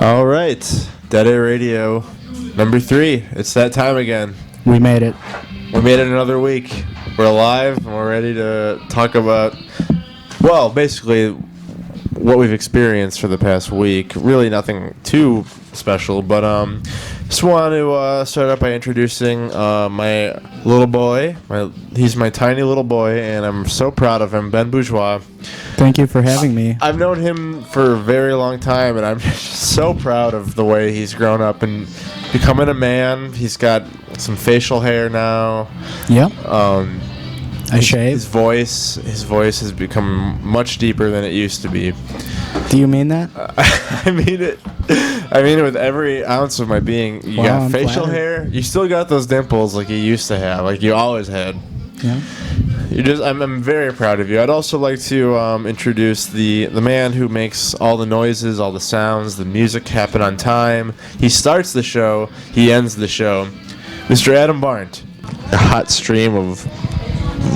All right, Dead Air Radio, number 3. It's that time again. We made it. We made it another week. We're alive and we're ready to talk about, well, basically what we've experienced for the past week. Really nothing too special, but just want to start out by introducing my little boy. He's my tiny little boy, and I'm so proud of him, Ben Bourgeois. Thank you for having me. I've known him for a very long time, and I'm just so proud of the way he's grown up and becoming a man. He's got some facial hair now. Yep. I shave. His voice has become much deeper than it used to be. Do you mean that? I mean it. I mean it with every ounce of my being. You got I'm facial flattered. hair. You still got those dimples like you used to have, like you always had. Yeah. I'm very proud of you. I'd also like to introduce the man who makes all the noises, all the sounds, the music happen on time. He starts the show, he ends the show. Mr. Adam Barnt. A hot stream of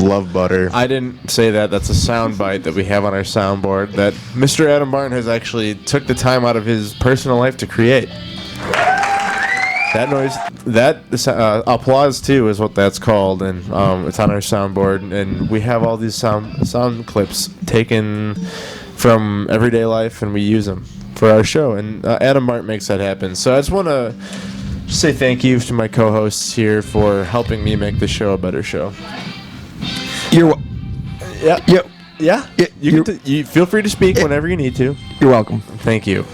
love butter. I didn't say that. That's a sound bite that we have on our soundboard that Mr. Adam Barnt has actually took the time out of his personal life to create. That noise, applause too, is what that's called, and it's on our soundboard. And we have all these sound clips taken from everyday life, and we use them for our show. And Adam Barnt makes that happen. So I just want to say thank you to my co-hosts here for helping me make the show a better show. Yeah. You feel free to speak whenever you need to. You're welcome. Thank you.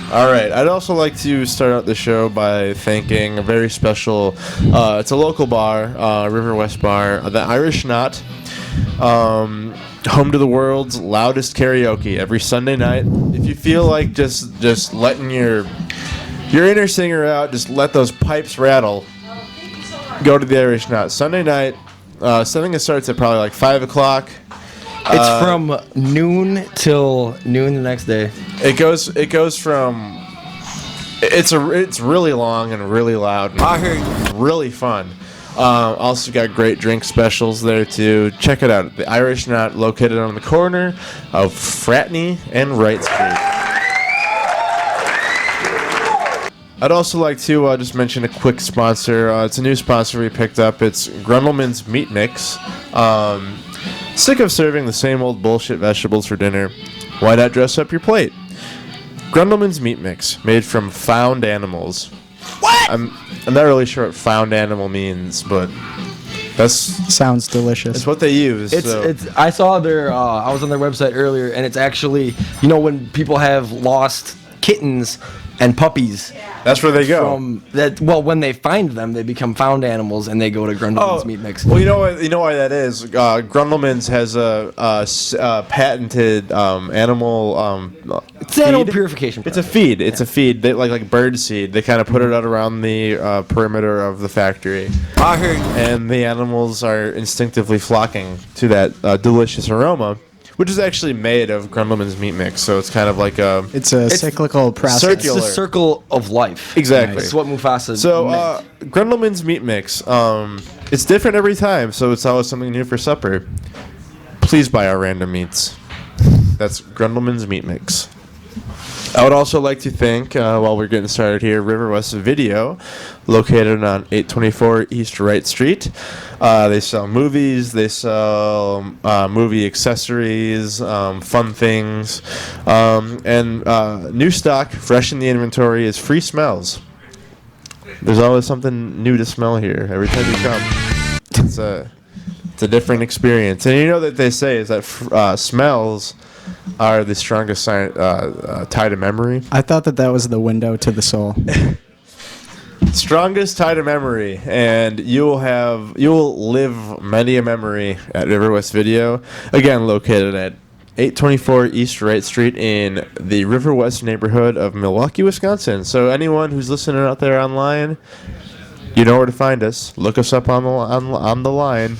All right. I'd also like to start out the show by thanking a very special. It's a local bar, River West Bar, the Irish Knot, home to the world's loudest karaoke every Sunday night. If you feel like just letting your inner singer out, just let those pipes rattle. Go to the Irish Knot Sunday night. Something starts at probably like 5 o'clock. It's from noon till noon the next day. It goes from. It's really long and really loud. And I heard. Really fun. Also got great drink specials there too. Check it out. The Irish Knot, located on the corner of Fratney and Wright Street. I'd also like to just mention a quick sponsor. It's a new sponsor we picked up. It's Grundleman's Meat Mix. Sick of serving the same old bullshit vegetables for dinner? Why not dress up your plate? Grundleman's Meat Mix, made from found animals. What? I'm not really sure what found animal means, but Sounds delicious. it's what they use. I saw their. I was on their website earlier, and it's actually when people have lost kittens and puppies. That's where they go. When they find them, they become found animals, and they go to Grundleman's Meat Mix. Well, you know why that is. Grundleman's has a patented animal. It's animal purification. It's a feed. It's a feed. They like bird seed. They kind of put it out around the perimeter of the factory. I heard. And the animals are instinctively flocking to that delicious aroma, which is actually made of Grundleman's Meat Mix. So it's kind of like It's a cyclical process. It's circular. the circle of life. Exactly. It's what Mufasa So meant. Grundleman's Meat Mix. It's different every time, so it's always something new for supper. Please buy our random meats. That's Grundleman's Meat Mix. I would also like to thank, while we're getting started here, River West Video, located on 824 East Wright Street. They sell movies, they sell movie accessories, fun things, and new stock, fresh in the inventory, is free smells. There's always something new to smell here every time you come. It's a different experience. And you know that they say is that smells are the strongest tie to memory. I thought that was the window to the soul. Strongest tie to memory, and you'll live many a memory at River West Video. Again, located at 824 East Wright Street in the River West neighborhood of Milwaukee, Wisconsin. So anyone who's listening out there online, you know where to find us. Look us up on the line.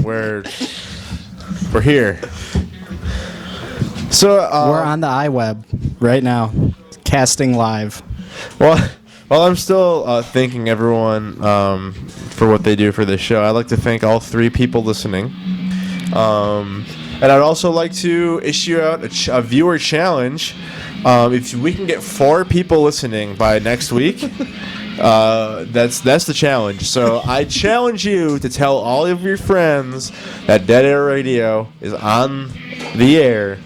We're here. So We're on the iWeb right now, casting live. Well, I'm still thanking everyone for what they do for this show. I'd like to thank all 3 people listening. And I'd also like to issue out a viewer challenge. If we can get 4 people listening by next week, that's the challenge. So I challenge you to tell all of your friends that Dead Air Radio is on the air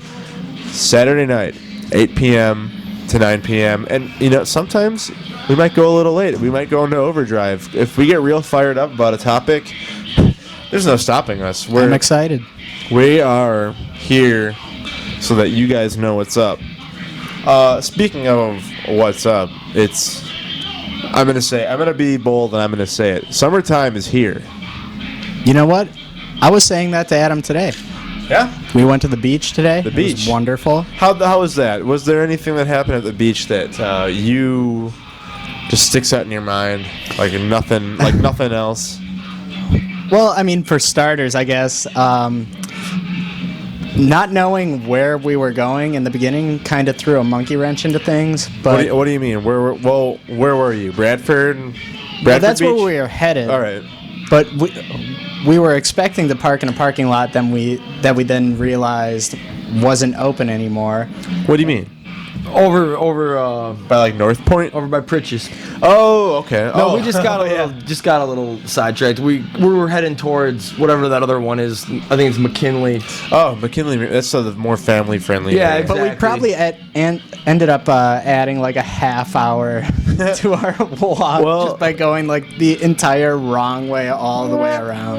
Saturday night, 8 p.m. to 9 p.m. And, sometimes we might go a little late. We might go into overdrive. If we get real fired up about a topic, there's no stopping us. I'm excited. We are here so that you guys know what's up. Speaking of what's up, I'm gonna be bold and I'm gonna say it. Summertime is here. You know what? I was saying that to Adam today. Yeah? We went to the beach today. The It beach. was wonderful. How was that? Was there anything that happened at the beach that you just sticks out in your mind like nothing else? Well, I mean, for starters, I guess, not knowing where we were going in the beginning kind of threw a monkey wrench into things. But What do you mean? Where were you? Bradford? well, that's Beach? where we were headed. All right. But we were expecting to park in a parking lot that we then realized wasn't open anymore. What do you mean? Over By like North Point? over by Pritch's. Oh, okay. No, Oh. we just got a little sidetracked. We were heading towards whatever that other one is. I think it's McKinley. Oh, McKinley. That's the more family friendly. Yeah, area. But we Exactly. probably ended up adding like a half hour to our walk Well- just by going like the entire wrong way all the way around.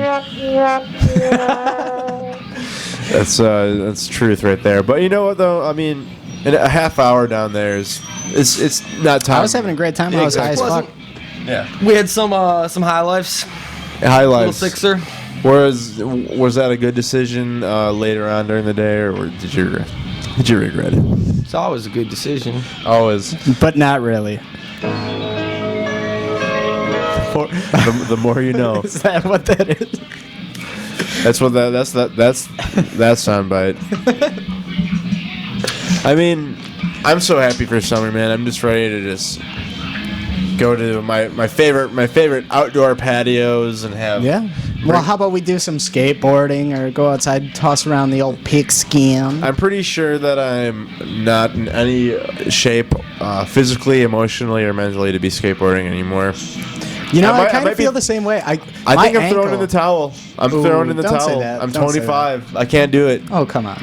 That's truth right there. But you know what though? I mean, in a half hour down there it's not time. I was having a great time. Yeah, I was high as fuck. Yeah. We had some high lives. High Little lives. sixer. Was that a good decision later on during the day, or did you regret it? It's always a good decision. Always. But not really. The more you know. Is that what that is? That's that soundbite. I mean, I'm so happy for summer, man. I'm just ready to just go to my favorite outdoor patios and have. Yeah. Well, how about we do some skateboarding or go outside and toss around the old pigskin? I'm pretty sure that I'm not in any shape, physically, emotionally, or mentally, to be skateboarding anymore. You know, I I, might- kind I of might feel be- the same way. I think I'm throwing in the towel. I'm Ooh, throwing in the don't say towel. that. I'm Don't say that. 25. I can't do it. Oh, come on.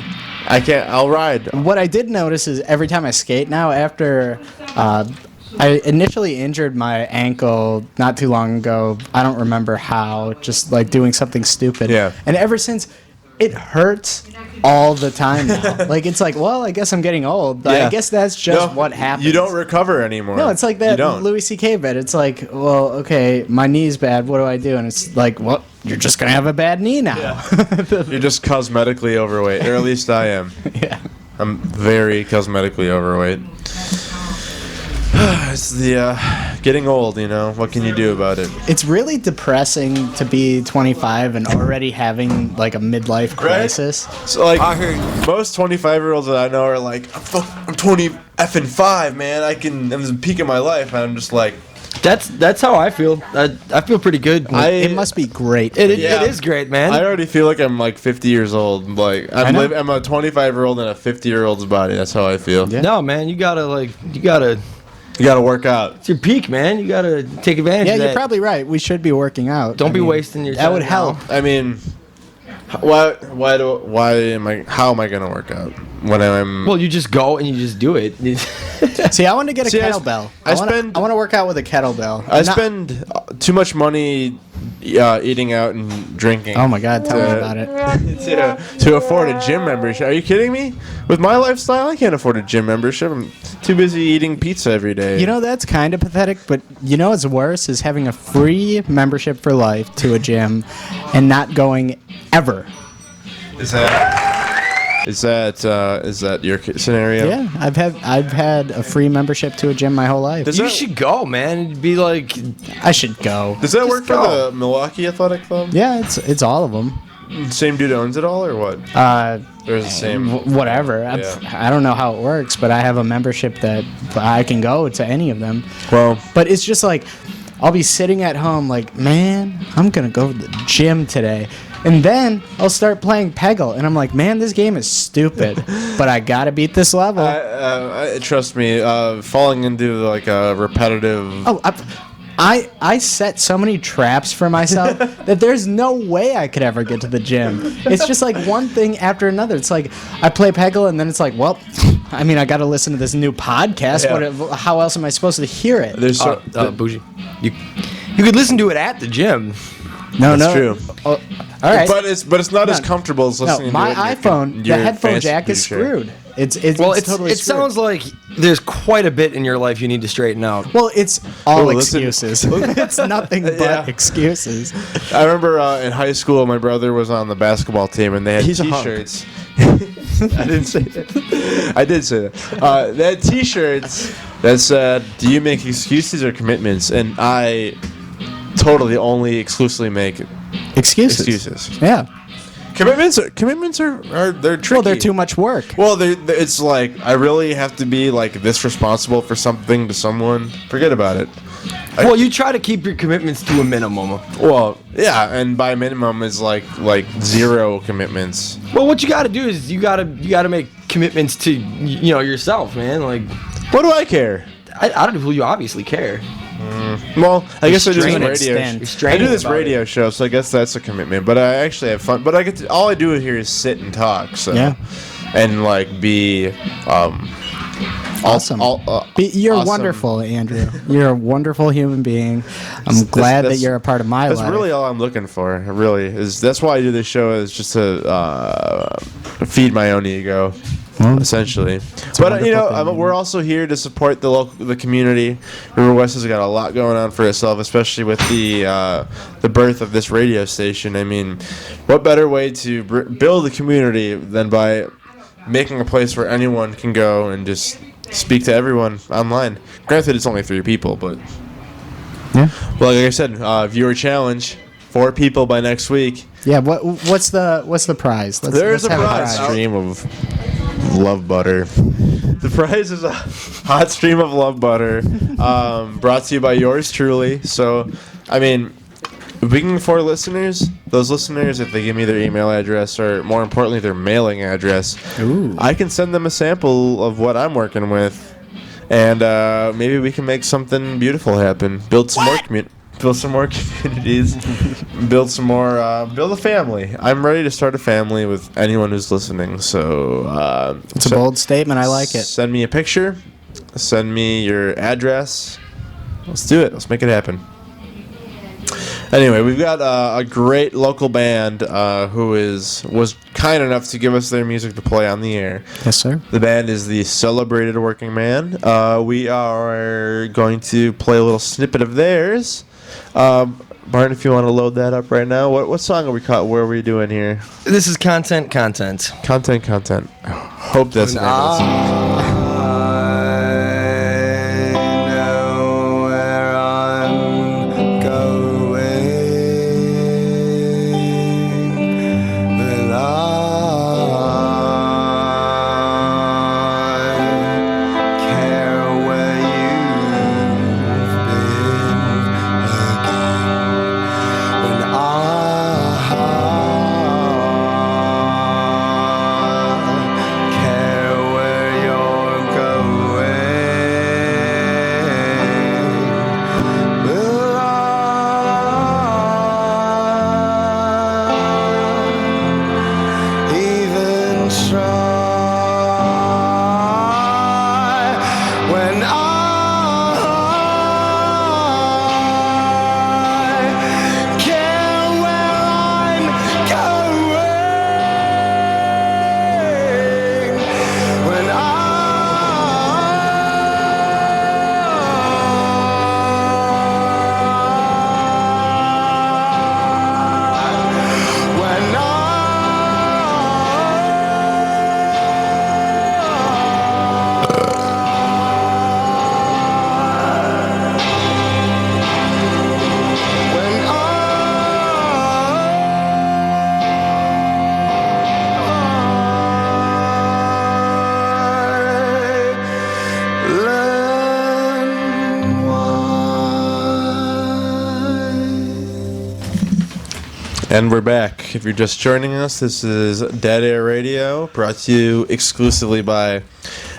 I can't. I'll ride. What I did notice is every time I skate now, after I initially injured my ankle not too long ago, I don't remember how, just like doing something stupid. Yeah. And ever since, it hurts all the time now. Like, it's like, well, I guess I'm getting old. Yeah. I guess that's just No, what happens. You don't recover anymore. No, it's like You that don't. Louis C.K. bit. It's like, well, okay, my knee's bad. What do I do? And it's like, well, you're just gonna have a bad knee now. You're just cosmetically overweight, or at least I am. Yeah. I'm very cosmetically overweight. It's the getting old, you know. What can you do about it? It's really depressing to be 25 and already having like a midlife crisis. So like, most 25-year-olds that I know are like, I'm 20 effing 5, man. I'm the peak of my life, and I'm just like, That's how I feel. I feel pretty good. It must be great. It Yeah. is great, man. I already feel like I'm like 50 years old. Like I know. I'm a 25-year-old in a 50-year-old's body. That's how I feel. Yeah. No, man, you gotta. You gotta work out. It's your peak, man. You gotta take advantage Yeah, of that. you're probably right. We should be working out. Don't I be mean, wasting your That time would help. now. I mean, how am I gonna work out when I'm? Well, you just go and you just do it. See, I want to get a See, I kettlebell. I want spend- to work out with a kettlebell. I Not- spend too much money eating out and drinking. Oh my God, tell me to- about it. to afford a gym membership. Are you kidding me? With my lifestyle, I can't afford a gym membership. I'm too busy eating pizza every day. You know, that's kind of pathetic, but you know what's worse is having a free membership for life to a gym and not going ever. Is that your scenario? Yeah, I've had a free membership to a gym my whole life. Does You that- should go, man. It'd be like, I should go. Does that Just work for go. the Milwaukee Athletic Club? Yeah, it's all of them. Same dude owns it all, or what? Or is it the same? Whatever. Yeah. I don't know how it works, but I have a membership that I can go to any of them. Well, But it's just like I'll be sitting at home like, man, I'm gonna go to the gym today, And then I'll start playing Peggle, and I'm like, man, this game is stupid, but I gotta beat this level. Trust me, falling into like a repetitive. Oh, I set so many traps for myself that there's no way I could ever get to the gym. It's just like one thing after another. It's like I play Peggle, and then it's like, well, I mean, I got to listen to this new podcast. Yeah. How else am I supposed to hear it? There's so Bougie. You could listen to it at the gym. No, That's no. true. Oh, all right. but it's not as comfortable as No, listening my to it in iPhone, your the headphone fancy jack is computer chair. screwed. It's totally it screwed. sounds like there's quite a bit in your life you need to straighten out. Well, it's all Oh, listen. excuses. It's nothing but Yeah. excuses. I remember in high school, my brother was on the basketball team, and they had He's a hunk. T-shirts. I didn't say that. I did say that. They had T-shirts that said, "Do you make excuses or commitments?" And I totally only exclusively make Excuses. excuses. Yeah. Commitments are they're tricky. Well, they're too much work. Well, it's like I really have to be like this responsible for something to someone. Forget about it. Well, you try to keep your commitments to a minimum. Well, yeah, and by minimum is like zero commitments. Well, what you got to do is you got to make commitments to yourself, man. Like, What do I care? I don't know. You obviously care. Well, I guess I do this straining. radio. Extent. You're I straining do this about it. radio show, so I guess that's a commitment. But I actually have fun. But I get to, all I do here is sit and talk. So Yeah. and like be Awesome. You're awesome. wonderful, Andrew. You're a wonderful human being. I'm glad that that's- you're a part of my That's life. really all I'm looking for. It really is. That's why I do this show, is just to feed my own ego, essentially. But wonderful thing, we're also here to support the community. River West has got a lot going on for itself, especially with the birth of this radio station. I mean, what better way to build a community than by making a place where anyone can go and just speak to everyone online. Granted, it's only 3 people, but Yeah. well, like I said, viewer challenge, 4 people by next week. Yeah. What's the prize? There's a have prize. Stream of love butter. The prize is a hot stream of love butter, brought to you by yours truly. So, I mean, if we can afford listeners, those listeners, if they give me their email address, or more importantly, their mailing address, Ooh. I can send them a sample of what I'm working with, and maybe we can make something beautiful happen. Build some more communities. Build a family. I'm ready to start a family with anyone who's listening. So It's a bold statement. I like it. Send me a picture. Send me your address. Let's do it. Let's make it happen. Anyway, we've got a great local band who was kind enough to give us their music to play on the air. Yes, sir. The band is the Celebrated Working Man. We are going to play a little snippet of theirs. Barton, if you want to load that up right now, what song are we where are we doing here? This is content. Content. Hope that's the name of the song. Care where you're And we're back. If you're just joining us, this is Dead Air Radio, brought to you exclusively by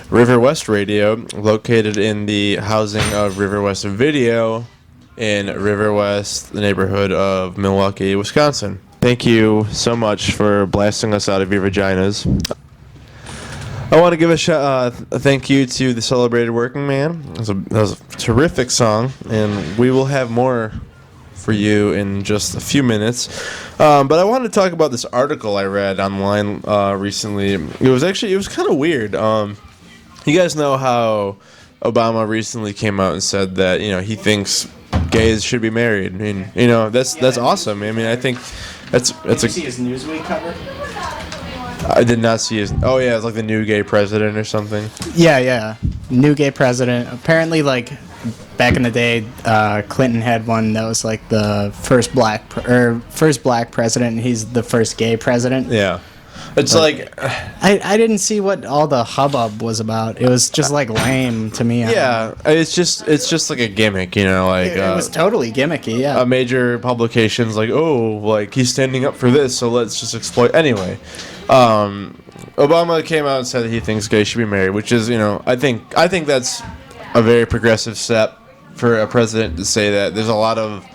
River West Radio, located in the housing of River West Video in River West, the neighborhood of Milwaukee, Wisconsin. Thank you so much for blasting us out of your vaginas. I want to give a thank you to the Celebrated Working Man. That was a terrific song, and we will have more for you in just a few minutes. But I wanted to talk about this article I read online recently. It was kind of weird. You guys know how Obama recently came out and said that, he thinks gays should be married. I mean, that's awesome. I mean, I think that's Did you see his Newsweek cover? I did not see his. Oh yeah, it's like the new gay president or something. Yeah. New gay president. Apparently, like, back in the day, Clinton had one that was like the first black president, and he's the first gay president. Yeah, it's like I didn't see what all the hubbub was about. It was just like lame to me. yeah, it's just like a gimmick, like It was totally gimmicky. Yeah. major publications like he's standing up for this, so let's just exploit anyway. Obama came out and said that he thinks gays should be married, which is I think that's a very progressive step for a president to say that. There's a lot of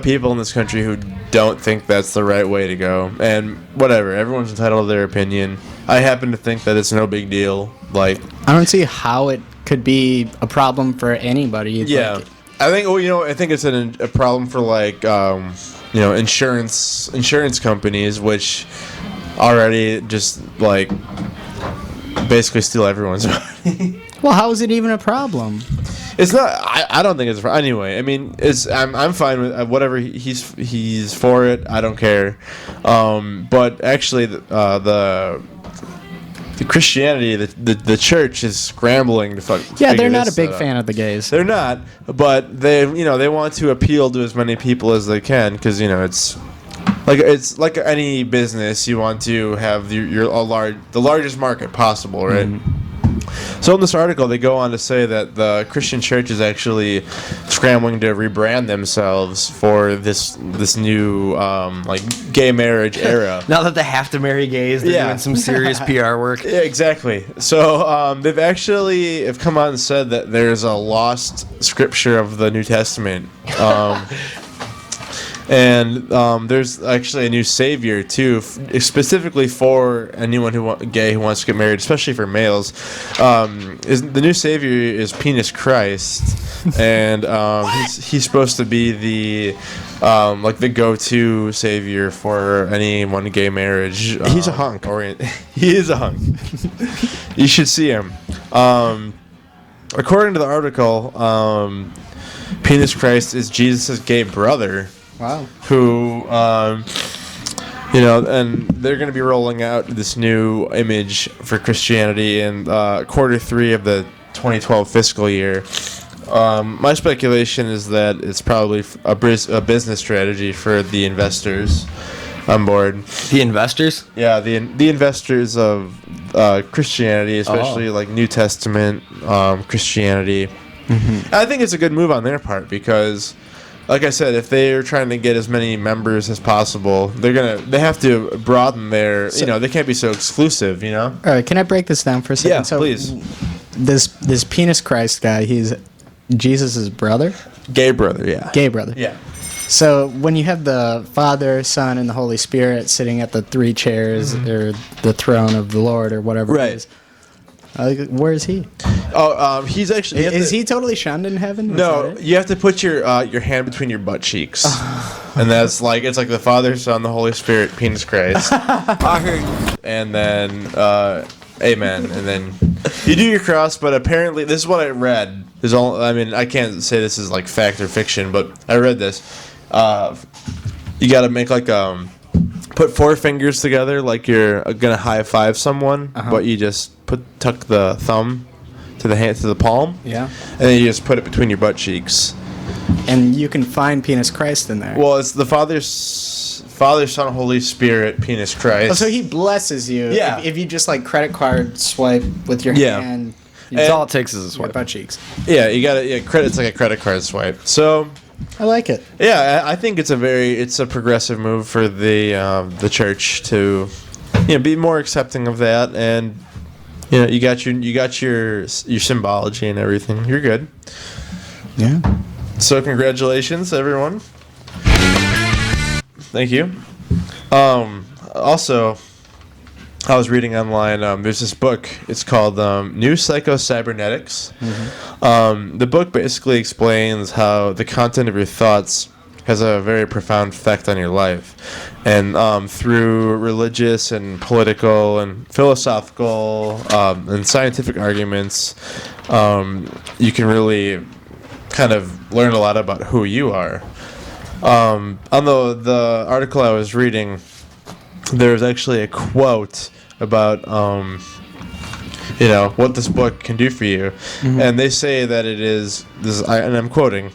people in this country who don't think that's the right way to go, and whatever, everyone's entitled to their opinion. I happen to think that it's no big deal. Like, I don't see how it could be a problem for anybody. yeah, Like, I think I think it's a problem for like insurance companies, which already just like basically steal everyone's money. well, how is it even a problem? It's not. I don't think it's anyway. I mean, I'm fine with whatever he's for it. I don't care. But actually, the Christianity, the church is scrambling to fuck. Yeah, they're not a big fan of the gays. They're not, but they want to appeal to as many people as they can because it's like any business. You want to have the largest market possible, right? Mm-hmm. So in this article, they go on to say that the Christian church is actually scrambling to rebrand themselves for this new gay marriage era. Now that they have to marry gays, they're doing some serious PR work. Yeah, exactly. So they've actually come out and said that there's a lost scripture of the New Testament. And there's actually a new savior too, specifically for anyone who wants to get married, especially for males. The new savior is Penis Christ, and he's supposed to be the the go-to savior for any gay marriage. He's a hunk. He is a hunk. You should see him. According to the article, Penis Christ is Jesus' gay brother. Wow. Who, and they're going to be rolling out this new image for Christianity in quarter 3 of the 2012 fiscal year. My speculation is that it's probably a business strategy for the investors on board. The investors? Yeah, the investors of Christianity, especially like New Testament Christianity. Mm-hmm. I think it's a good move on their part because, like I said, if they're trying to get as many members as possible, they have to broaden their, they can't be so exclusive, All right, can I break this down for a second? Yeah, so please. This Penis Christ guy, he's Jesus' brother? Gay brother, yeah. Gay brother. Yeah. So when you have the Father, Son, and the Holy Spirit sitting at the 3 chairs, or the throne of the Lord, or whatever it is, where is he? Oh, he's actually. Is he totally shunned in heaven? No, you have to put your hand between your butt cheeks, and that's it's like the Father, Son, the Holy Spirit, Penis Christ, and then Amen, and then you do your cross. But apparently, this is what I read. I can't say this is like fact or fiction, but I read this. You got to make put 4 fingers together like you're gonna high five someone, but you just tuck the thumb to the palm. Yeah. And then you just put it between your butt cheeks. And you can find Penis Christ in there. Well, it's the Father, Son, Holy Spirit, Penis Christ. Oh, so he blesses you. Yeah. If you just credit card swipe with your hand. That's all it takes is a your swipe. butt cheeks. Yeah, you got it. Yeah, it's like a credit card swipe. So I like it. Yeah, I think it's a progressive move for the church to, be more accepting of that, and you got your symbology and everything. You're good. Yeah. So congratulations, everyone. Thank you. Also, I was reading online. There's this book. It's called New Psycho-Cybernetics. The book basically explains how the content of your thoughts has a very profound effect on your life, and through religious and political and philosophical and scientific arguments, you can really kind of learn a lot about who you are. On the article I was reading, there was actually a quote about what this book can do for you, and they say that it is and I'm quoting,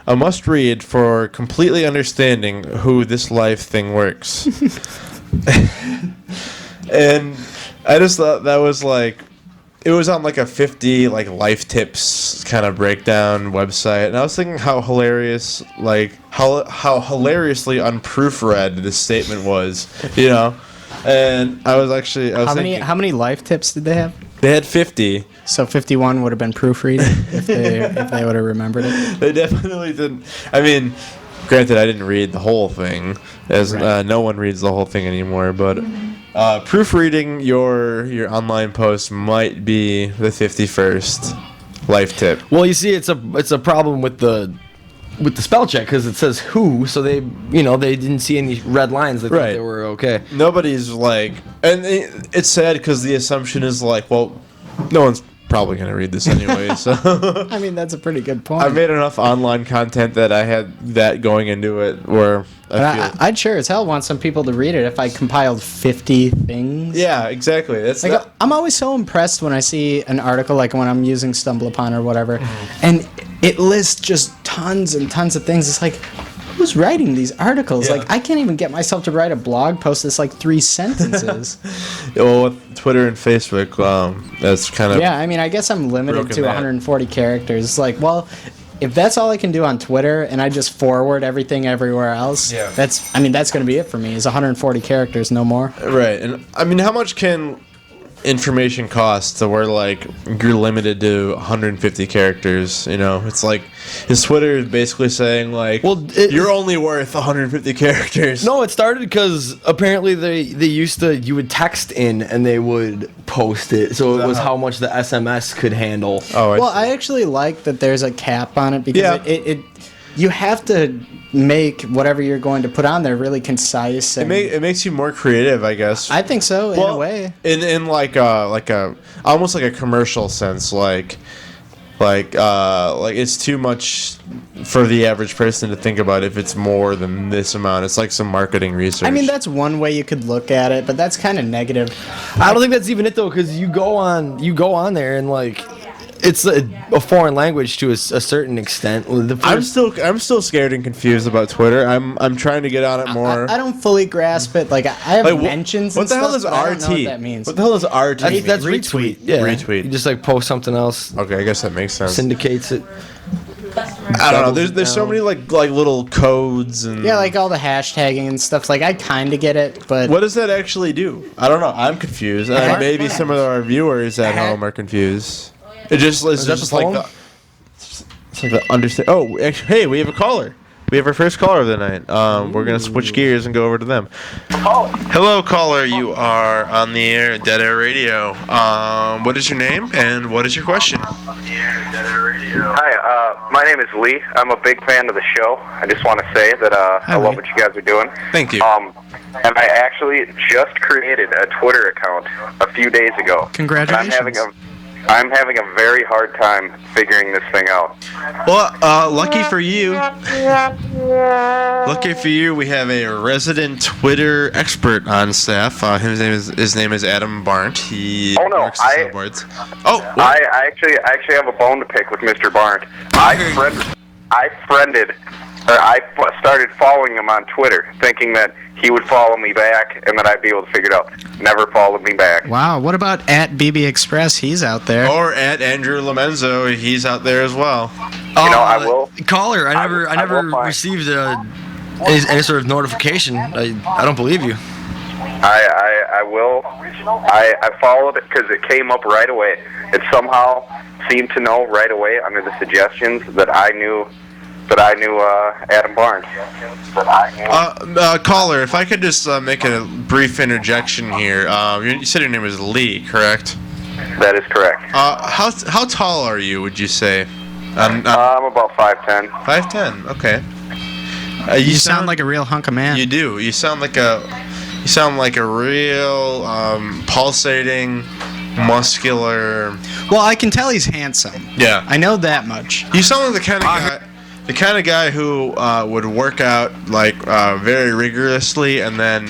a must read for completely understanding who this life thing works. And I just thought that was like, it was on like a 50 life tips kind of breakdown website, and I was thinking how hilarious, how hilariously unproofread this statement was, and I was thinking, How many life tips did they have? they had 50. So 51 would have been proofreading if they would have remembered it. They definitely didn't. I mean, granted, I didn't read the whole thing, as no one reads the whole thing anymore, but proofreading your online post might be the 51st life tip. Well, you see, it's a problem with the spell check, because it says who, so they didn't see any red lines. They thought Right. they were okay. Nobody's and it's sad because the assumption is well, no one's probably going to read this anyway, so. I mean, that's a pretty good point. I made enough online content that I had that going into it where I'd sure as hell want some people to read it if I compiled 50 things. Yeah, exactly. That's I'm always so impressed when I see an article, like when I'm using StumbleUpon or whatever, and it lists just tons and tons of things. It's like, who's writing these articles? Yeah. Like, I can't even get myself to write a blog post that's 3 sentences. well, with Twitter and Facebook, that's kind of Yeah, I mean, I guess I'm limited Broken to that. 140 characters. Well, if that's all I can do on Twitter and I just forward everything everywhere else, Yeah. that's going to be it for me. Is 140 characters, no more. right. And I mean, how much can information cost to where you're limited to 150 characters? It's his Twitter is basically saying you're only worth 150 characters. No, it started because apparently you would text in and they would post it, so it was how much the SMS could handle. Oh, Well, I actually like that there's a cap on it because Yeah. it you have to make whatever you're going to put on there really concise. And it makes you more creative, I guess. I think so, in a way. In a almost like a commercial sense, like it's too much for the average person to think about if it's more than this amount. It's like some marketing research. I mean, that's one way you could look at it, but that's kind of negative. I don't think that's even it though, because you go on there and it's a foreign language to a certain extent. I'm still scared and confused about Twitter. I'm trying to get on it more. I don't fully grasp it. I have Like, mentions. what and the hell stuff, is but I don't RT? know what that means. What the hell is RT? mean? That's retweet. Yeah, Retweet. You just post something else, Okay, I guess that makes sense. syndicates it. I don't know. doubles There's so down. many little codes and Yeah, all the hashtagging and stuff. I kind of get it, but What does that actually do? I don't know. I'm confused. And maybe some of our viewers at home are confused. It just is that just the like phone? it's like the understand. Oh, hey, we have a caller. We have our first caller of the night. We're gonna switch gears and go over to them. Hello, caller. You are on the air at Dead Air Radio. What is your name and what is your question? Hi, my name is Lee. I'm a big fan of the show. I just want to say that I love what you guys are doing. Thank you. And I actually just created a Twitter account a few days ago. Congratulations. And I'm having a very hard time figuring this thing out. Well, lucky for you. Lucky for you, we have a resident Twitter expert on staff. His name is Adam Barnt. He works the snowboards. Oh, what? I actually have a bone to pick with Mr. Barnt. I started following him on Twitter, thinking that he would follow me back and that I'd be able to figure it out. Never followed me back. wow. What about at BB Express? He's out there. Or at Andrew Lomenzo, he's out there as well. I will. Caller, I will never find- received any sort of notification. I don't believe you. I will. I followed it because it came up right away. It somehow seemed to know right away under the suggestions that I knew Adam Barnes. Caller, if I could just make a brief interjection here. You said your name was Lee, correct? That is correct. How tall are you, would you say? I'm about 5'10". 5'10", okay. You sound like a real hunk of man. You do. You sound like a real pulsating, muscular. Well, I can tell he's handsome. Yeah. I know that much. You sound like the kind of guy who would work out like very rigorously and then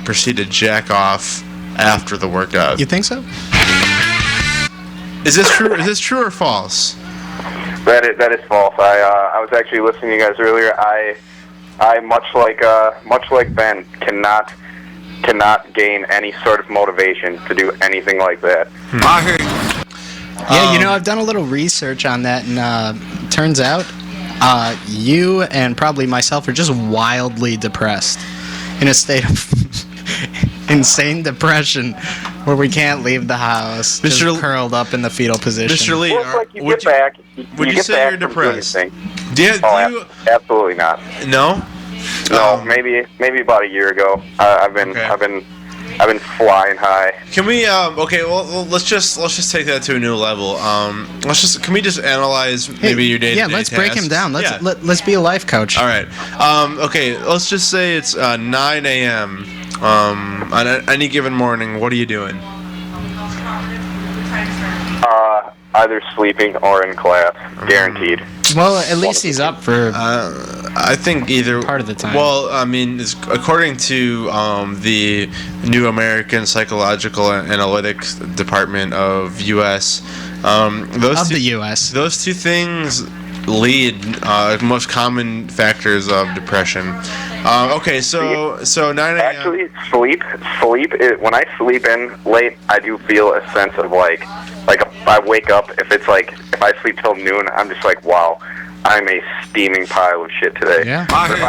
proceed to jack off after the workout. You think so? Is this true? Is this true or false? That is false. I was actually listening to you guys earlier. I much like Ben cannot gain any sort of motivation to do anything like that. I heard. Yeah, I've done a little research on that, and turns out you and probably myself are just wildly depressed, in a state of insane depression, where we can't leave the house, Mr. just curled up in the fetal position. Mr. Lee, Well, it's like you get back. would you get say back you're from doing depressed? your thing. do you Absolutely not. no? No, maybe about a year ago. I've been flying high. Can we okay, well let's just take that to a new level. Can we just analyze maybe your day-to-day Yeah, let's break him tasks? down. Yeah. Let's be a life coach. All right. Okay, let's just say it's 9 a.m. On any given morning. What are you doing? Either sleeping or in class, guaranteed. Well, at least he's up for. I think either Part of the time. Well, I mean, according to the New American Psychological Analytics Department of U.S., the U.S. those two things lead most common factors of depression. Okay, so 9 a.m. Actually, sleep. When I sleep in late, I do feel a sense of like I wake up. If I sleep till noon, I'm just like, wow, I'm a steaming pile of shit today. Yeah. But if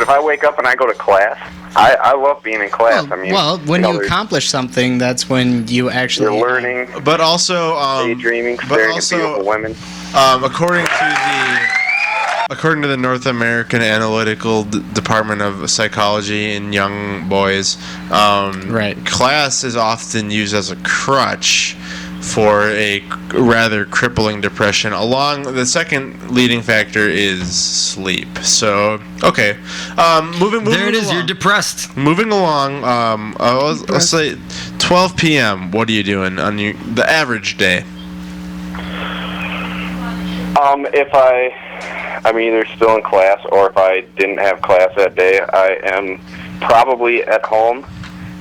I wake up and I go to class, I love being in class. When you accomplish something, that's when you actually you're learning, But also, daydreaming, but staring also, at beautiful women. According to the North American Analytical Department of Psychology in young boys, Right. class is often used as a crutch for a rather crippling depression. The second leading factor is sleep. So, okay, moving There it is. along. You're depressed. Moving along, let's say 12 p.m. What are you doing on the average day? If I'm either still in class or if I didn't have class that day, I am probably at home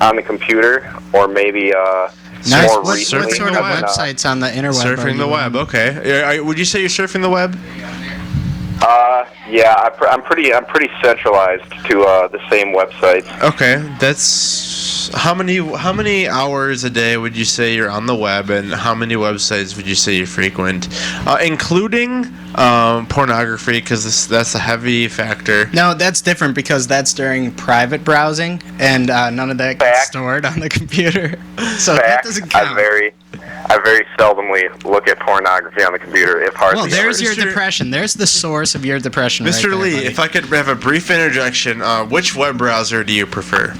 on the computer or maybe Nice. more What recently. sort of Surfing the websites on the interweb? are Surfing the you web. on? Okay. Would you say you're surfing the web? Yeah, I'm pretty centralized to the same websites. Okay, that's how many hours a day would you say you're on the web, and how many websites would you say you frequent, including pornography? Because that's a heavy factor. No, that's different because that's during private browsing, and none of that gets Fact. stored on the computer. So that Fact, doesn't count. I very seldomly look at pornography on the computer, if hardly Well, there's ever. your depression. There's the source of your depression. Mr. right there, Lee, buddy. if I could have a brief interjection, which web browser do you prefer?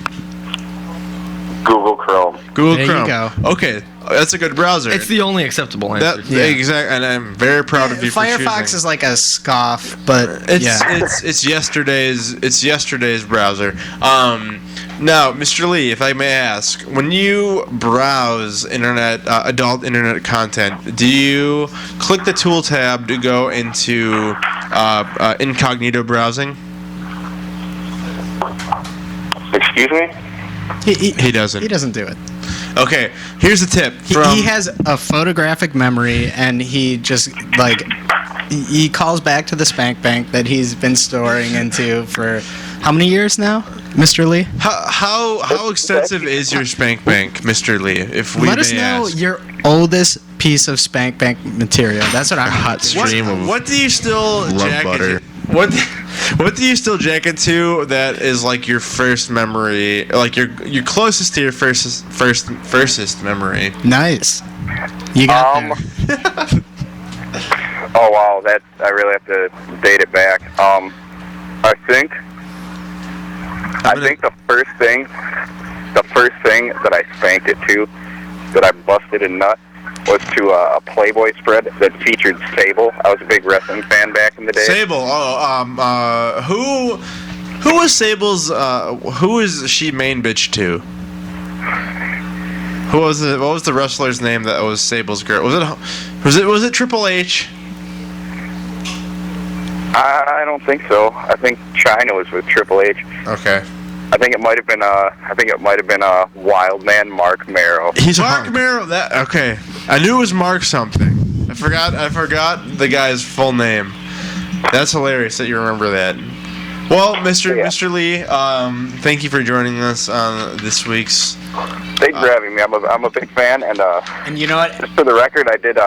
Google Chrome. Google There you Chrome. go. Okay, that's a good browser. It's the only acceptable answer. Yeah. Exactly, and I'm very proud of you for choosing. Firefox is like a scoff, but It's yesterday's browser. Now, Mr. Lee, if I may ask, when you browse adult internet content, do you click the tool tab to go into incognito browsing? Excuse me? He doesn't. He doesn't do it. Okay, here's a tip. He has a photographic memory, and he just he calls back to the spank bank that he's been storing into for how many years now, Mr. Lee? How extensive is your spank bank, Mr. Lee? If we Let us may know ask. your oldest piece of spank bank material. That's what I'm Hot thinking. stream of What do you still love jack butter. into? What do you still jack into that is like your first memory, like your closest to your firstest memory? Nice. You got there. Oh wow, that I really have to date it back. I think the first thing that I spanked it to, that I busted a nut, was to a Playboy spread that featured Sable. I was a big wrestling fan back in the day. Sable. Who was Sable's? Who is she main bitch to? Who was it? What was the wrestler's name that was Sable's girl? Was it Triple H? I don't think so. I think China was with Triple H. Okay. I think it might have been Wildman Mark Marrow. He's a Mark hunk. Merrill. That okay. I knew it was Mark something. I forgot the guy's full name. That's hilarious that you remember that. Well, Mr. Lee, thank you for joining us on this week's. Thanks for having me. I'm a big fan, and And you know what? just for the record, I did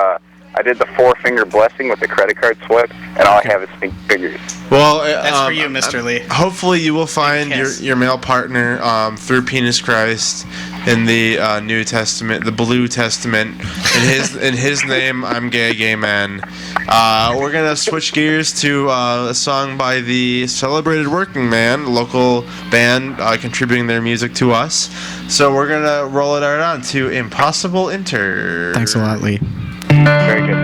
the 4-finger blessing with the credit card swipe, and all I have is pink fingers. Well, That's for you, Mr. Lee. Hopefully, you will find kiss. your male partner through Penis Christ in the New Testament, the Blue Testament. In his name, I'm gay man. We're gonna switch gears to a song by the Celebrated Working Man, local band contributing their music to us. So we're gonna roll it right on to Impossible Inter. Thanks a lot, Lee. Very good.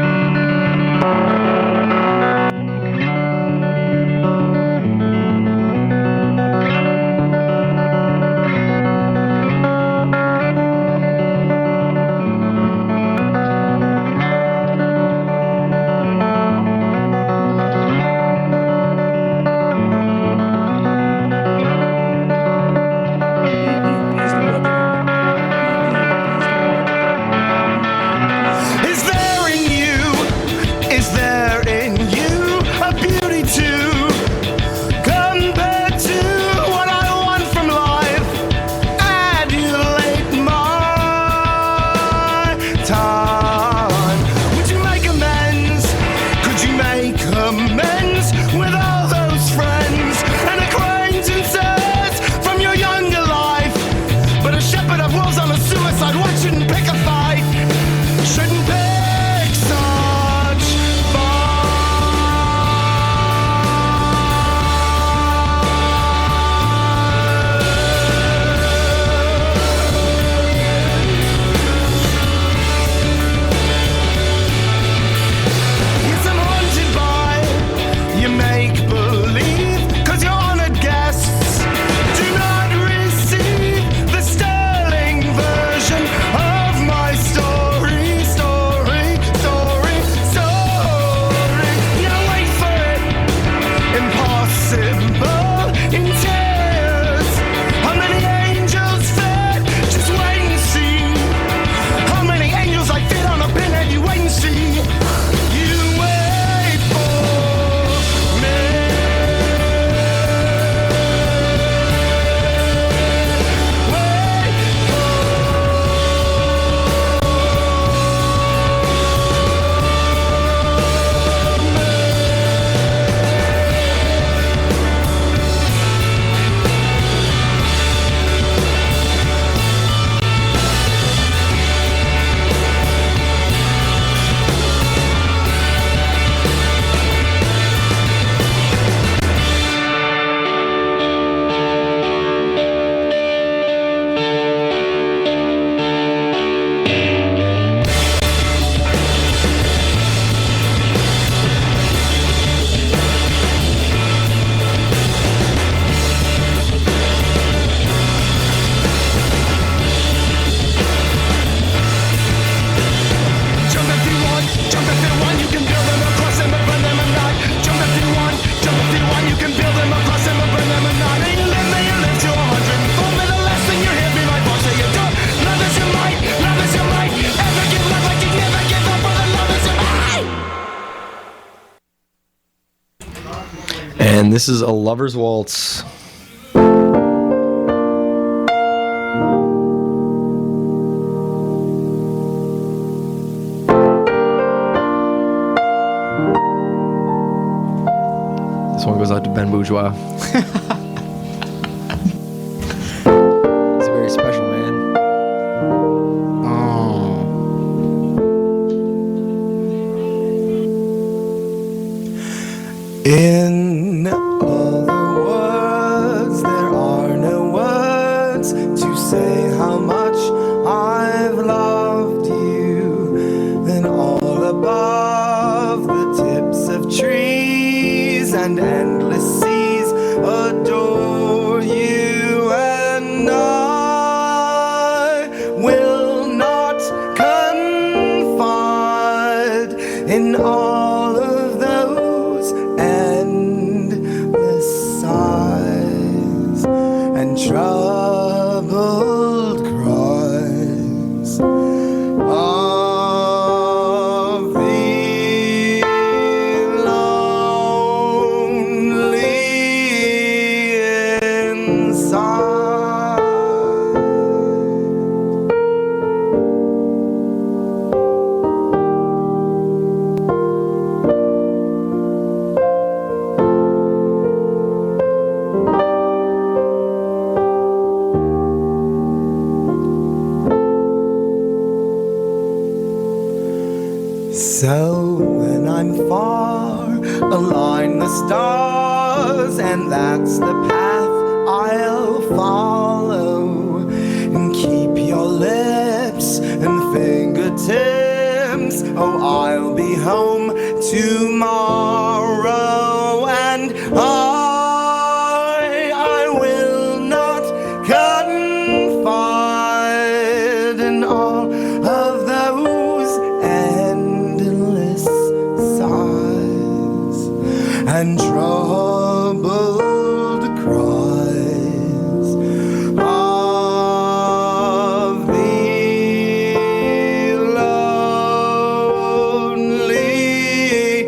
Is there in you? Is there in you a beauty too? Compared to what I want from life, adulate my time. Would you make amends? Could you make amends with all those friends and acquaintances from your younger life? But a shepherd of wolves on a suicide watch shouldn't pick a fight. Shouldn't pick such Yes, I'm haunted by your make-believe, 'cause your honored guests do not receive the sterling version of my story. You don't wait for it, impossible in tears. How many angels fed? Just wait and see. How many angels I fit on a pinhead? You wait and see. You wait for me. Wait Jump if you want, jump if you want, you can build them across them and burn them or not. Jump if you want, jump if you want, you can build them across them and burn them or not. And you live to 104, may the last thing you hear be my voice say you do. Love is your might, love is your might. Ever give love like you never give up, brother, love is your might. And this is a lover's waltz. This one goes out to Ben Bourgeois. He's very special, man. Oh. In other words, there are no words to say how much I've loved you. Then all above the tips of trees and endless seas adore you, and I will not confide in all of those endless sighs and troubled cries of the lonely inside. So when I'm far, align the stars, and that's the path I'll follow. And keep your lips and fingertips. Oh, I'll be home tomorrow, and I will not confide in all of those endless sighs and troubled cries of the lonely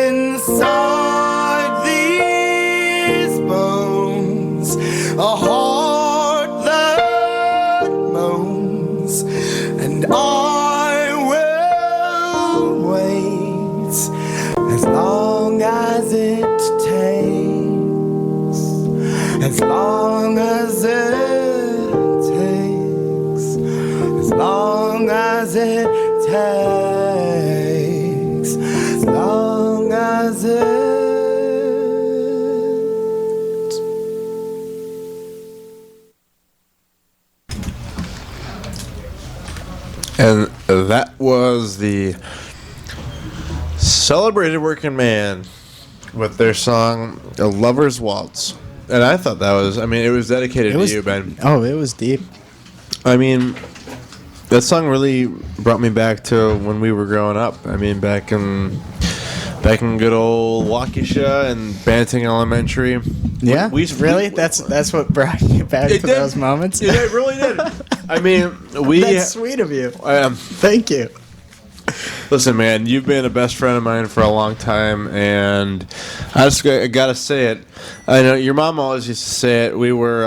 inside these bones, a heart that moans, and I will wait as long as it takes, as long as it takes, as long as it takes, as long as it. And that was the Celebrated Working Man with their song "A Lover's Waltz." And I thought that was, I mean, it was dedicated to you, Ben. Oh, it was deep. I mean, that song really brought me back to when we were growing up. I mean, back in good old Waukesha and Banting Elementary. Yeah, We- really? That's what brought you back to did. those moments? It really did. I mean, That's sweet of you. Thank you. Listen, man, you've been a best friend of mine for a long time, and I gotta say it. I know your mom always used to say it. We were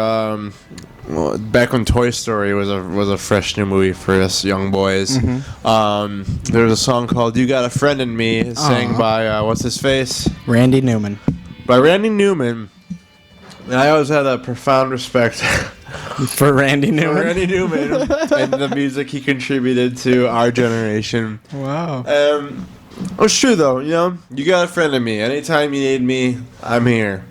well, back when Toy Story was a fresh new movie for us young boys. There was a song called "You Got a Friend in Me," sang by what's his face, Randy Newman. by Randy Newman. And I always had a profound respect For Randy for Newman. Randy Newman and the music he contributed to our generation. Wow. It's true though, you know. You got a friend in me. Anytime you need me, I'm here.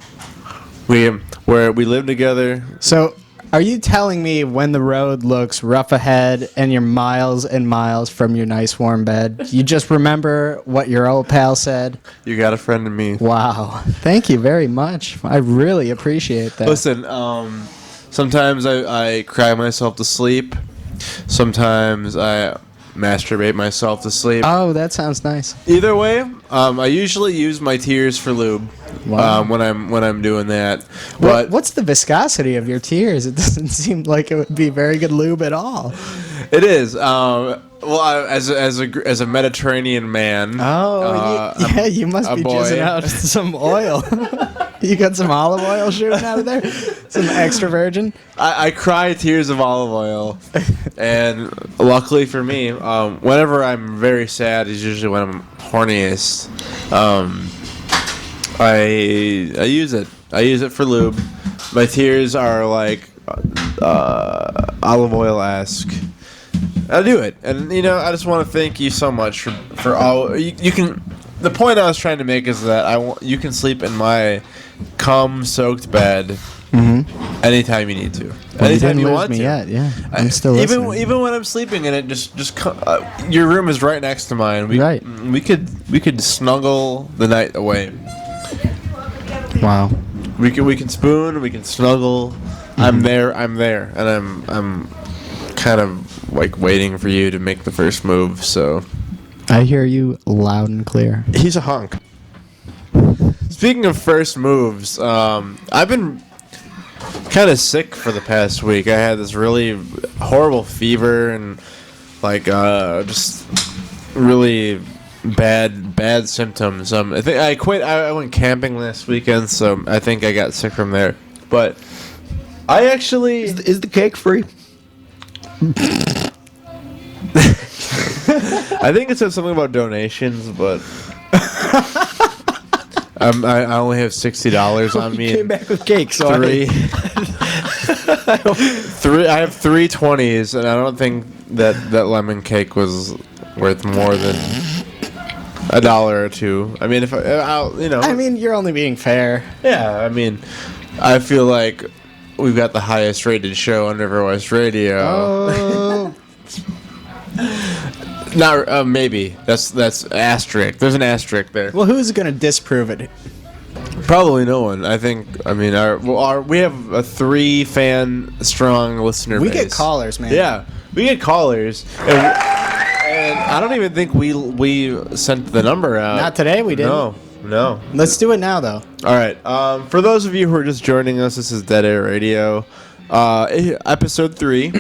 We live together. So, are you telling me when the road looks rough ahead and you're miles and miles from your nice warm bed, you just remember what your old pal said? You got a friend in me. Wow. Thank you very much. I really appreciate that. Listen, sometimes I cry myself to sleep. Sometimes I masturbate myself to sleep. Oh, that sounds nice. Either way, I usually use my tears for lube. Wow. When I'm doing that. But What's the viscosity of your tears? It doesn't seem like it would be very good lube at all. it is. As a Mediterranean man. Yeah, you must a be boy. jizzing out some oil. You got some olive oil shooting out of there? Some extra virgin? I cry tears of olive oil, and luckily for me, whenever I'm very sad is usually when I'm horniest. I use it. I use it for lube. My tears are like olive oil esque. I do it, and I just want to thank you so much for all you can. The point I was trying to make is that you can sleep in my cum-soaked bed anytime you need to. Anytime you want to. Yeah, I'm still listening. Even when I'm sleeping in it, your room is right next to mine. Right. We could snuggle the night away. Wow. We can spoon. We can snuggle. I'm there, and I'm kind of like waiting for you to make the first move. So I hear you loud and clear. he's a hunk. Speaking of first moves, I've been kind of sick for the past week. I had this really horrible fever and just really bad symptoms. I think I quit. I went camping last weekend, so I think I got sick from there. But I actually Is the cake free? I think it said something about donations, but I only have $60 on me. Came back with cake, so Three. I have 3 20s, and I don't think that lemon cake was worth more than $1 or $2. I mean, if I mean, you're only being fair. yeah. I mean, I feel like we've got the highest rated show on River West Radio. Oh. Not maybe. That's asterisk. There's an asterisk there. Well, who's gonna disprove it? Probably no one. I think. I mean, we have a 3 fan strong listener We base. get callers, man. Yeah, we get callers, and I don't even think we sent the number out. Not today, we didn't. No. Let's do it now, though. All right. For those of you who are just joining us, this is Dead Air Radio, episode 3,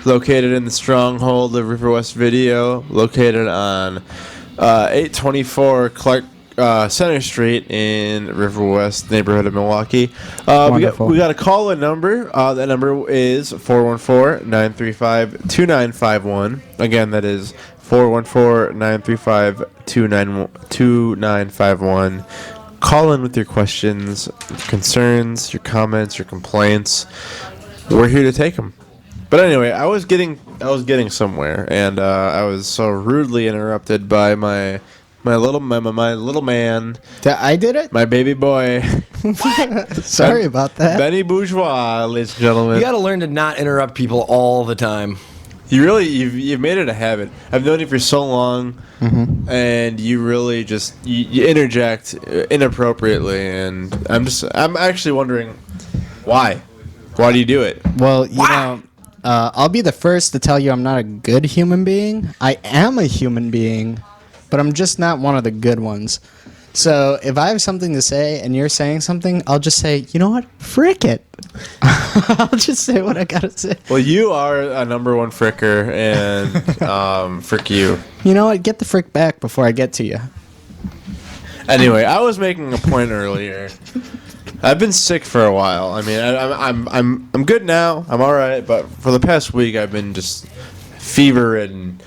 located in the stronghold of River West Video, located on 824 Clark Center Street in River West neighborhood of Milwaukee. Wonderful. We got a call-in number. That number is 414-935-2951. Again, that is 414-935-2951. Call in with your questions, your concerns, your comments, your complaints. We're here to take them. But anyway, I was getting somewhere, and I was so rudely interrupted by my little man, I did it? my baby boy, Sorry about that. Benny Bourgeois, ladies and gentlemen. You got to learn to not interrupt people all the time. You've made it a habit. I've known you for so long, and you really just you interject inappropriately, and I'm actually wondering why. Why do you do it? Well, I'll be the first to tell you I'm not a good human being. I am a human being, but I'm just not one of the good ones. So if I have something to say and you're saying something, I'll just say, you know what? Frick it. I'll just say what I gotta say. Well, you are a number 1 fricker, and frick you. You know what? Get the frick back before I get to you. Anyway, I was making a point earlier. I've been sick for a while. I mean, I'm good now. I'm all right, but for the past week, I've been just fever-ridden.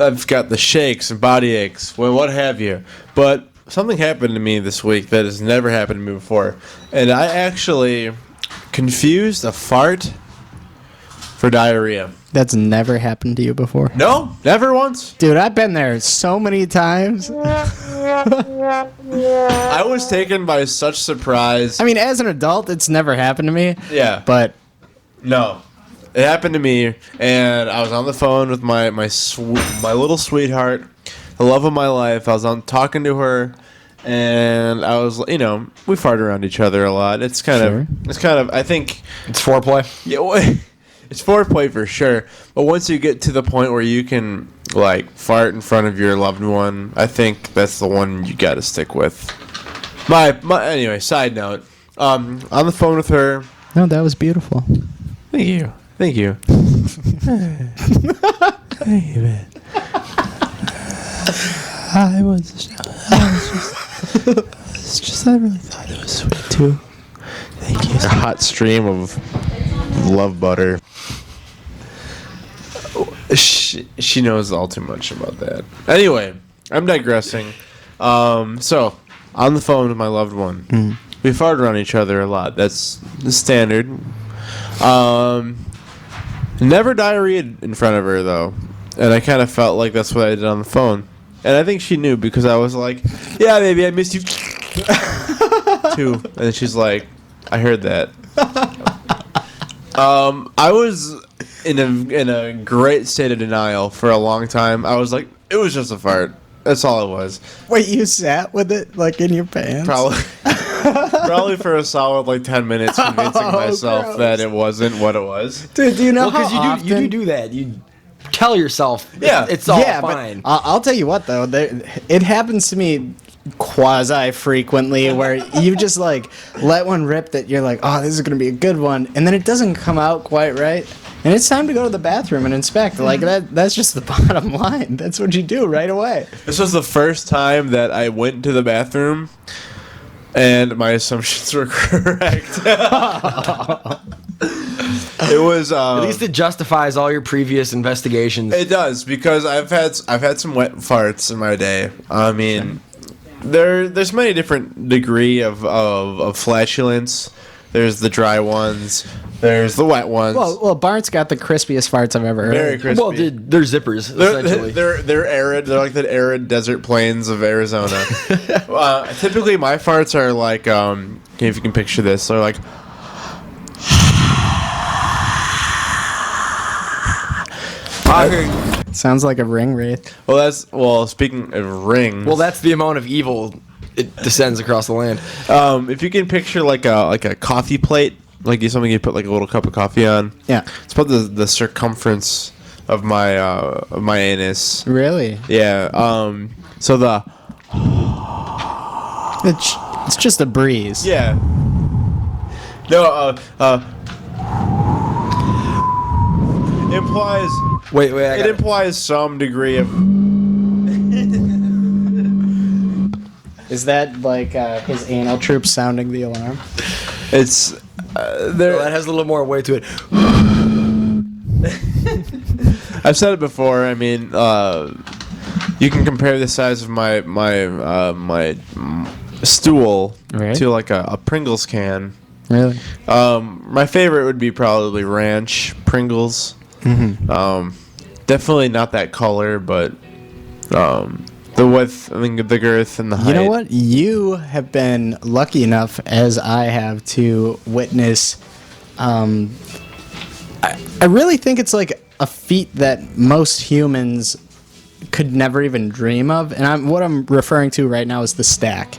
I've got the shakes and body aches, well, what have you. But something happened to me this week that has never happened to me before, and I actually confused a fart for diarrhea. That's never happened to you before. No, never once. Dude, I've been there so many times. I was taken by such surprise. I mean, as an adult, it's never happened to me. Yeah. But No, it happened to me, and I was on the phone with my little sweetheart, the love of my life. I was talking to her, and I was, we fart around each other a lot. It's kind of, I think, It's foreplay. yeah, it's foreplay for sure. But once you get to the point where you can fart in front of your loved one, I think that's the one you got to stick with. Anyway, side note, on the phone with her. no, that was beautiful. Thank you. Thank you. Thank you, man. I really thought it was sweet too. Thank you. A hot stream of love butter. She knows all too much about that. Anyway, I'm digressing. So on the phone with my loved one. We farted on each other a lot. That's the standard. Never diarrheaed in front of her though, and I kind of felt like that's what I did on the phone. And I think she knew because I was like, "Yeah, baby, I missed you too." And she's like, "I heard that." I was in a great state of denial for a long time. I was like, "It was just a fart. That's all it was." Wait, you sat with it like in your pants? Probably for a solid like 10 minutes, convincing myself gross. that it wasn't what it was. Dude, do you know Well, because how you often... do that. You tell yourself, Yeah. it's all yeah, fine. but I'll tell you what though, it happens to me quasi frequently where you just like let one rip that you're like, oh, this is gonna be a good one, and then it doesn't come out quite right, and it's time to go to the bathroom and inspect. Like that's just the bottom line. That's what you do right away. This was the first time that I went to the bathroom and my assumptions were correct. It was At least it justifies all your previous investigations. it does because I've had some wet farts in my day. I mean, there's many different degree of flatulence. There's the dry ones. There's the wet ones. Well, Bart's got the crispiest farts I've ever heard. Very crispy. Well, they're zippers, essentially. They're arid. They're like the arid desert plains of Arizona. Typically, my farts are like, if you can picture this, they're like. Sounds like a ring wraith. Speaking of rings. Well, that's the amount of evil it descends across the land. If you can picture like a coffee plate, like something you put like a little cup of coffee on. Yeah. It's about the circumference of my anus. Really? Yeah. So It's just a breeze. yeah. No. Implies. Wait, It implies some degree of. Is that like his anal troop sounding the alarm? It's there. that has a little more weight to it. I've said it before. I mean, you can compare the size of my stool Right. to like a Pringles can. Really? My favorite would be probably Ranch Pringles. Definitely not that color, but the width, I think the girth and the height. You know what? You have been lucky enough, as I have, to witness. I really think it's like a feat that most humans could never even dream of, and what I'm referring to right now is the stack.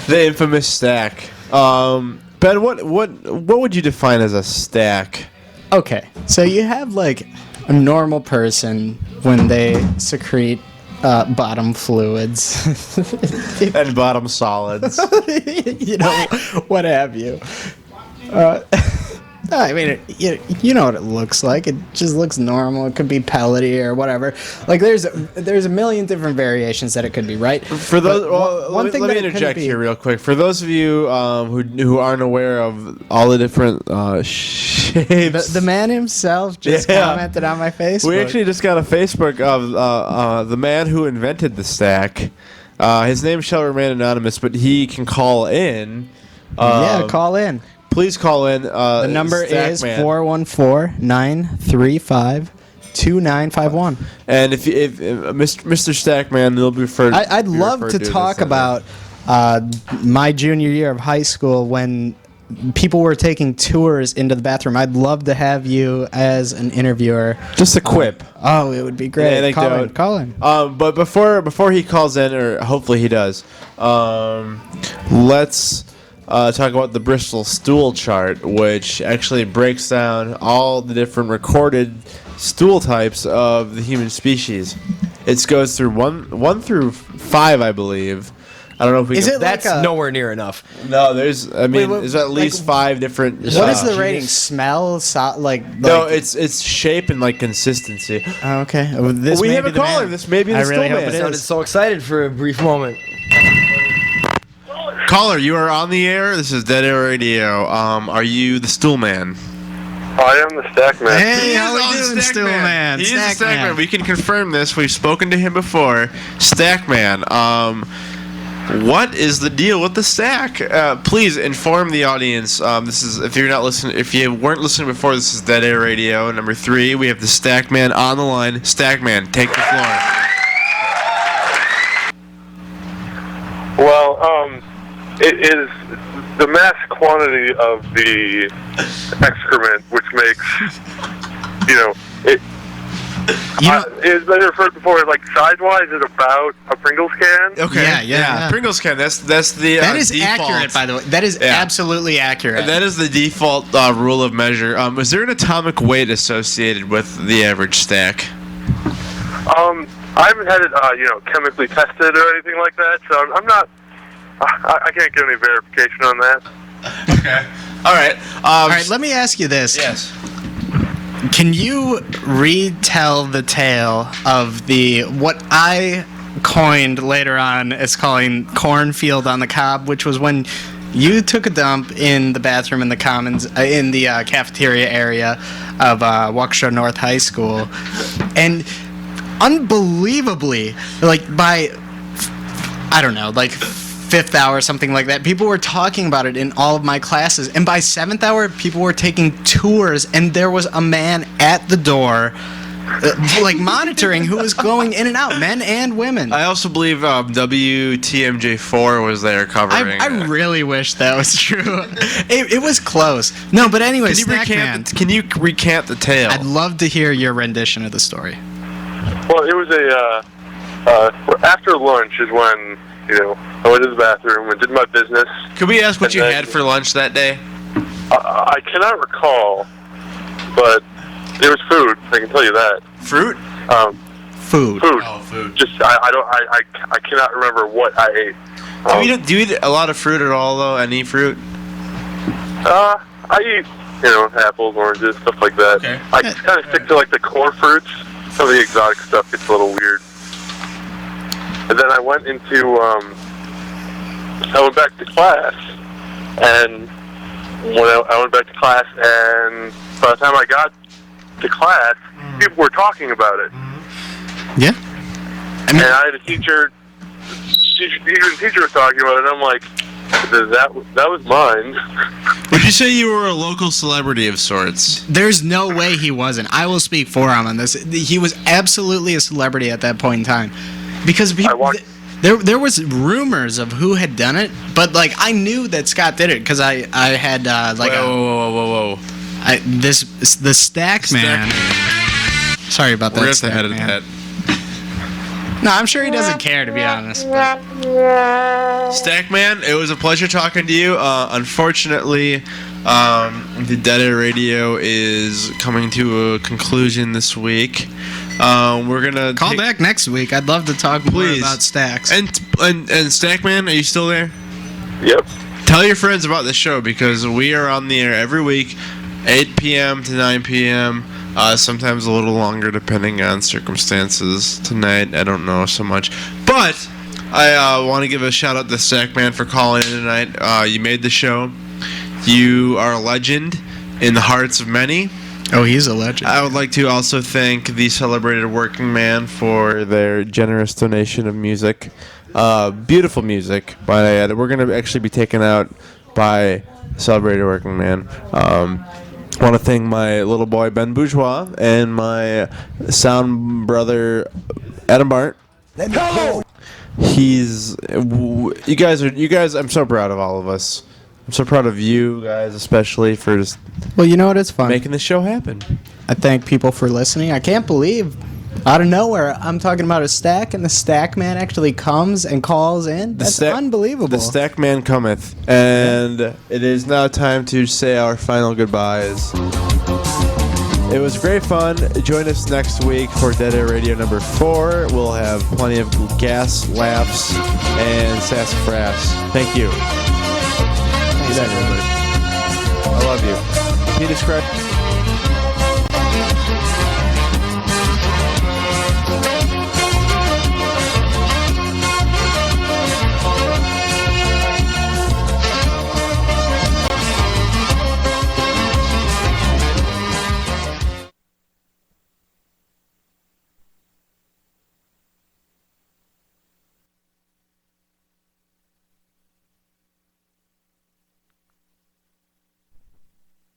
The infamous stack. Ben, what would you define as a stack? Okay, so you have like a normal person when they secrete bottom fluids, And bottom solids. you know, what have you. I mean, you know what it looks like. It just looks normal. It could be pellety or whatever. Like there's a million different variations that it could be, right? For those, But well, one let thing me that it couldn't interject be- here real quick. For those of you who aren't aware of all the different shapes, The man himself just Yeah. commented on my Facebook. we actually just got a Facebook of the man who invented the stack. His name shall remain anonymous, but he can call in. Call in. Please call in. The number is Stackman. 414-935-2951. And if Mr. Stackman, they'll be referred. I'd be love referred to as talk that. about my junior year of high school when people were taking tours into the bathroom. I'd love to have you as an interviewer. Just a quip. Oh, it would be great. Anecdote. Call in. But before he calls in, or hopefully he does, let's talk about the Bristol stool chart, which actually breaks down all the different recorded stool types of the human species. It goes through one through 5, I believe. I don't know if we Is can. it That's like a- nowhere near enough. No, there's. I mean, wait, there's at least 5 different. What is the Genius. rating? Smell? No, it's shape and like consistency. Oh, okay. Oh, this we may have be a the caller. man. This may be the I really stool hope man. it Sounded is. so excited for a brief moment. Caller, you are on the air. This is Dead Air Radio. Are you the stool man? I am the stack man. Hey, how we on doing, Stack Stool Man? He is the Stack Stack Man. Man. We can confirm this. We've spoken to him before. Stack Man. What is the deal with the stack? Please inform the audience. This is if you weren't listening before. This is Dead Air Radio number 3. We have the Stack Man on the line. Stack Man, take the floor. Well, it is the mass quantity of the excrement which makes, it. It's been referred before, like, size-wise, is about a Pringles can. Okay. Yeah. Pringles can. That's the That is default. accurate, by the way. That is absolutely accurate. That is the default rule of measure. Is there an atomic weight associated with the average stack? I haven't had it, chemically tested or anything like that, so I'm not. I can't get any verification on that. Okay. All right. All right, let me ask you this. Yes. Can you retell the tale of what I coined later on as calling cornfield on the cob, which was when you took a dump in the bathroom in the commons, in the cafeteria area of Waukesha North High School, and unbelievably, like by, I don't know, like 5th hour, something like that, people were talking about it in all of my classes, and by 7th hour, people were taking tours, and there was a man at the door, like monitoring who was going in and out, men and women. I also believe WTMJ4 was there covering. I really wish that was true. It was close. No, but anyway, Can you recant the tale? I'd love to hear your rendition of the story. Well, it was after lunch is when, I went to the bathroom and did my business. Could we ask what you had for lunch that day? I cannot recall, but there was food. I can tell you that. Fruit? Food. Food. Oh, food. Just I cannot remember what I ate. Do you eat a lot of fruit at all, though? Any fruit? I eat, apples, oranges, stuff like that. Okay. I kind of stick to like the core fruits. Some of the exotic stuff gets a little weird. And then I went back to class, and when I went back to class, and by the time I got to class, people were talking about it. Yeah. And I had a teacher was talking about it, and I'm like, that was mine. Would you say you were a local celebrity of sorts? There's no way he wasn't. I will speak for him on this. He was absolutely a celebrity at that point in time. Because there was rumors of who had done it, but like I knew that Scott did it because I had whoa. the Stack Man. Sorry about that. We're at the head of that. No, I'm sure he doesn't care, to be honest. But. Stack Man, it was a pleasure talking to you. Unfortunately, the Dead Air Radio is coming to a conclusion this week. We're gonna call back next week. I'd love to talk more about Stacks. And Stack Man, are you still there? Yep. Tell your friends about the show because we are on the air every week, 8 p.m. to 9 p.m. Sometimes a little longer depending on circumstances. Tonight, I don't know so much, but I want to give a shout out to Stack Man for calling in tonight. You made the show. You are a legend in the hearts of many. Oh, he's a legend. I would like to also thank the Celebrated Working Man for their generous donation of music. Beautiful music. But we're going to actually be taken out by Celebrated Working Man. I want to thank my little boy Ben Bourgeois and my sound brother Adam Bart. Hello. You guys. I'm so proud of all of us. I'm so proud of you guys, especially for just Well, you know what? It's fun. making this show happen. I thank people for listening. I can't believe out of nowhere I'm talking about a stack and the Stack Man actually comes and calls in. That's unbelievable. The Stack Man cometh, and it is now time to say our final goodbyes. It was great fun. Join us next week for Dead Air Radio number 4. We'll have plenty of gas, laughs, and sassafras. Thank you. Thanks, everybody. I love you. Peter Scratch.